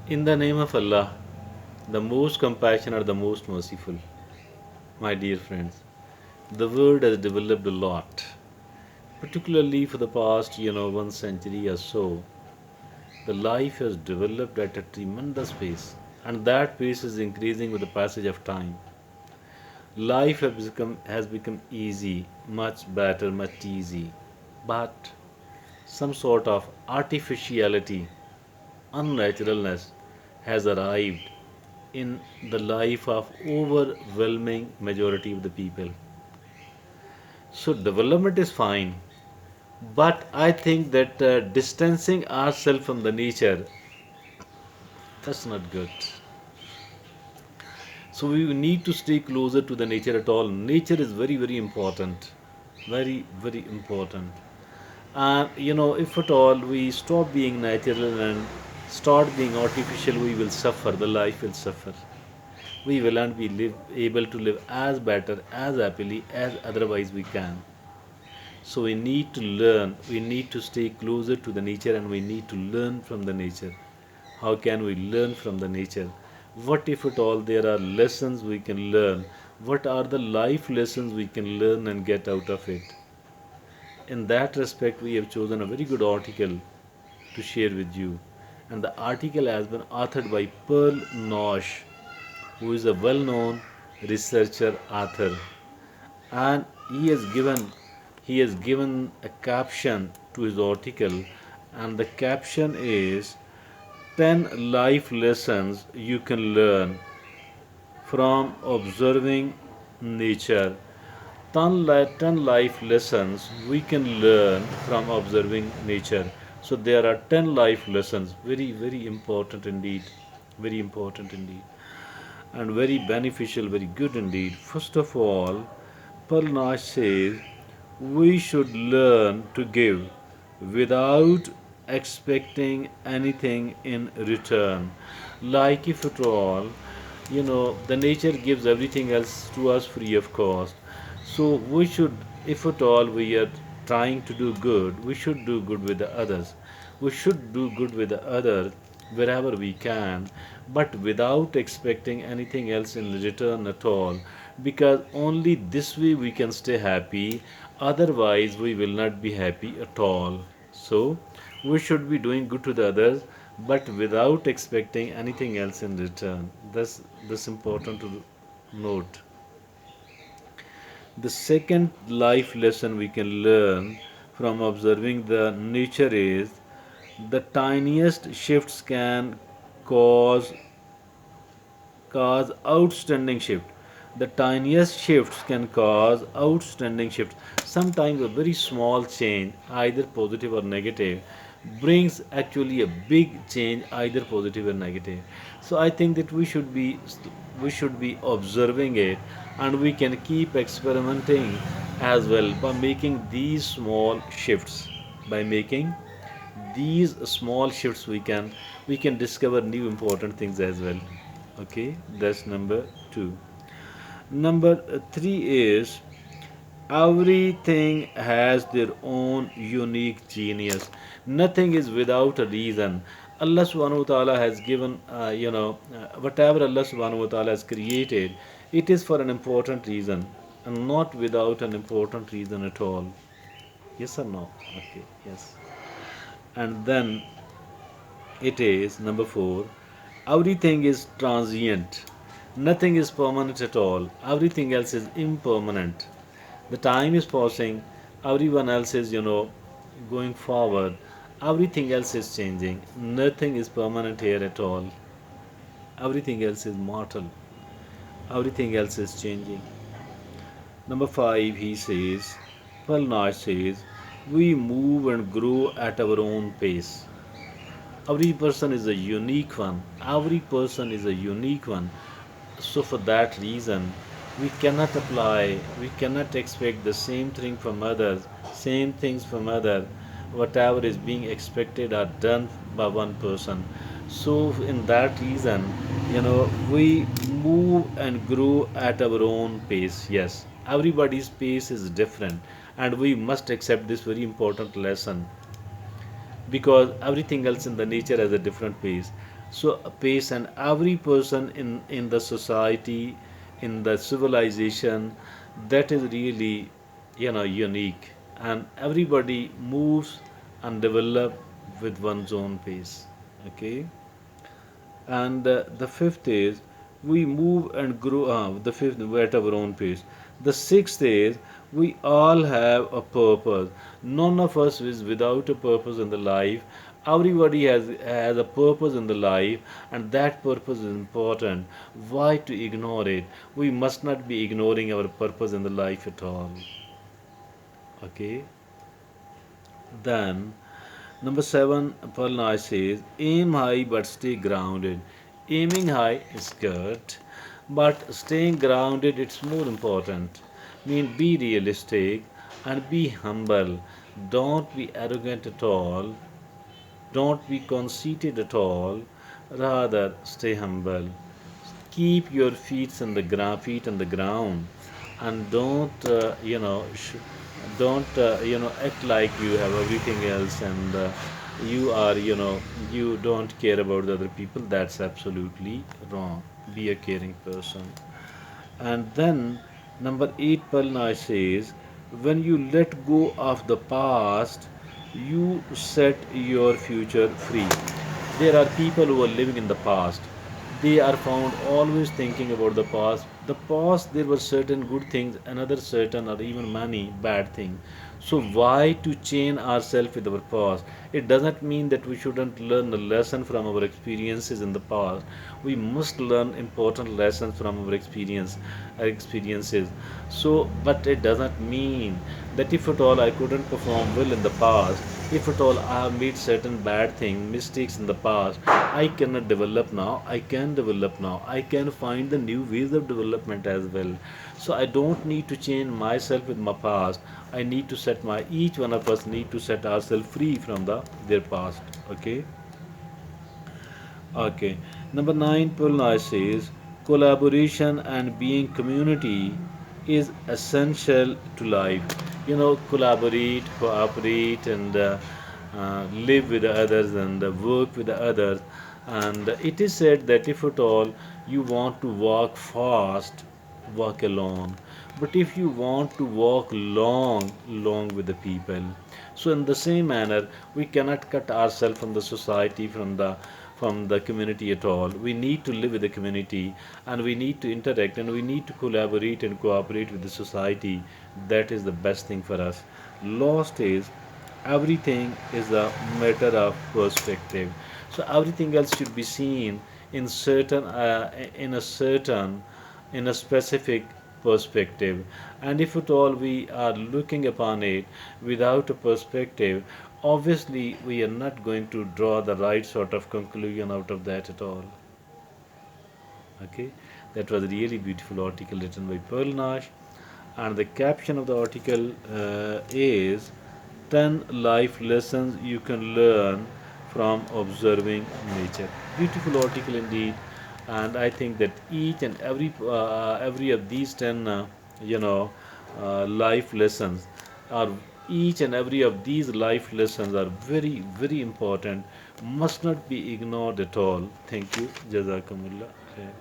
In the name of Allah, the most compassionate, the most merciful, my dear friends, the world has developed a lot, particularly for the past, 1 century or so. The life has developed at a tremendous pace, and that pace is increasing with the passage of time. Life has become easy, much better, much easy, but some sort of artificiality, unnaturalness has arrived in the life of overwhelming majority of the people. So development is fine, but I think that distancing ourselves from the nature, that's not good. So we need to stay closer to the nature at all. Nature is very, very important. Very, very important. And if at all we stop being natural and start being artificial, we will suffer. The life will suffer. We will not be able to live as better, as happily as otherwise we can. So we need to learn, we need to stay closer to the nature and we need to learn from the nature. How can we learn from the nature? What if at all there are lessons we can learn? What are the life lessons we can learn and get out of it? In that respect, we have chosen a very good article to share with you. And the article has been authored by Pearl Nash, who is a well known researcher author. And he has given a caption to his article, and the caption is 10 life lessons you can learn from observing nature. 10 life lessons we can learn from observing nature. So there are 10 life lessons, very, very important indeed, very important indeed, and very beneficial, very good indeed. First of all, Parnash says we should learn to give without expecting anything in return. Like if at all, the nature gives everything else to us free of cost. So we should, if at all we are trying to do good, we should do good with the others. We should do good with the others wherever we can, but without expecting anything else in return at all, because only this way we can stay happy, otherwise we will not be happy at all. So we should be doing good to the others, but without expecting anything else in return. That's important to note. The second life lesson we can learn from observing the nature is the tiniest shifts can cause cause outstanding shift. The tiniest shifts can cause outstanding shifts. Sometimes a very small change, either positive or negative, brings actually a big change, either positive or negative. So I think that we should be observing it, and we can keep experimenting as well by making these small shifts. By making these small shifts, we can discover new important things as well. Okay, that's number 2. Number 3 is everything has their own unique genius. Nothing is without a reason. Allah subhanahu wa ta'ala has given, whatever Allah subhanahu wa ta'ala has created, it is for an important reason and not without an important reason at all. Yes or no? Okay, yes. And then it is number 4, everything is transient. Nothing is permanent at all. Everything else is impermanent. The time is passing, everyone else is, going forward. Everything else is changing. Nothing is permanent here at all. Everything else is mortal. Everything else is changing. Number 5, he says, Palnash says, we move and grow at our own pace. Every person is a unique one. Every person is a unique one. So for that reason, we cannot expect the same thing from others, same things from others. Whatever is being expected are done by one person. So in that reason, we move and grow at our own pace. Yes, everybody's pace is different, and we must accept this very important lesson. because everything else in the nature has a different pace. So a pace, and every person in the society, in the civilization, that is really, unique, and everybody moves and develop with one's own pace. Okay. And the fifth is we move and grow. The fifth, we're at our own pace. The sixth is we all have a purpose. None of us is without a purpose in the life. Everybody has a purpose in the life, and that purpose is important. Why to ignore it? We must not be ignoring our purpose in the life at all. Okay. Then number seven, Parnay says, aim high but stay grounded. Aiming high is good, but staying grounded it's more important. Mean be realistic and be humble. Don't be arrogant at all. Don't be conceited at all. Rather, stay humble. Keep your feet on the ground, and don't act like you have everything else, and you are, you don't care about the other people. That's absolutely wrong. Be a caring person. And then number 8, Palna says, when you let go of the past, you set your future free. There are people who are living in the past. They are found always thinking about the past. The past, there were certain good things, another certain or even many bad things. So why to chain ourselves with our past? It doesn't mean that we shouldn't learn a lesson from our experiences in the past. We must learn important lessons from our experiences. So, but it doesn't mean that if at all I couldn't perform well in the past, if at all I have made certain bad things, mistakes in the past, I cannot develop now. I can develop now. I can find the new ways of development as well. So I don't need to change myself with my past. I need to set my each one of us need to set ourselves free from their past. Okay. Okay. Number 9, Pulnai says collaboration and being community is essential to life. Collaborate, cooperate, and live with the others, and work with the others. And it is said that if at all you want to walk fast, walk alone. But if you want to walk long with the people, so in the same manner, we cannot cut ourselves from the society, from the community at all. We need to live with the community, and we need to interact, and we need to collaborate and cooperate with the society. That is the best thing for us. Lost is everything is a matter of perspective. So everything else should be seen in a specific perspective. And if at all we are looking upon it without a perspective, obviously we are not going to draw the right sort of conclusion out of that at all. Okay, that was a really beautiful article written by Pearl Nash, and the caption of the article is 10 life lessons you can learn from observing nature. Beautiful article indeed, and I think that each and every of these 10 life lessons are each and every of these life lessons are very important, must not be ignored at all. Thank you. Jazakumullah khair.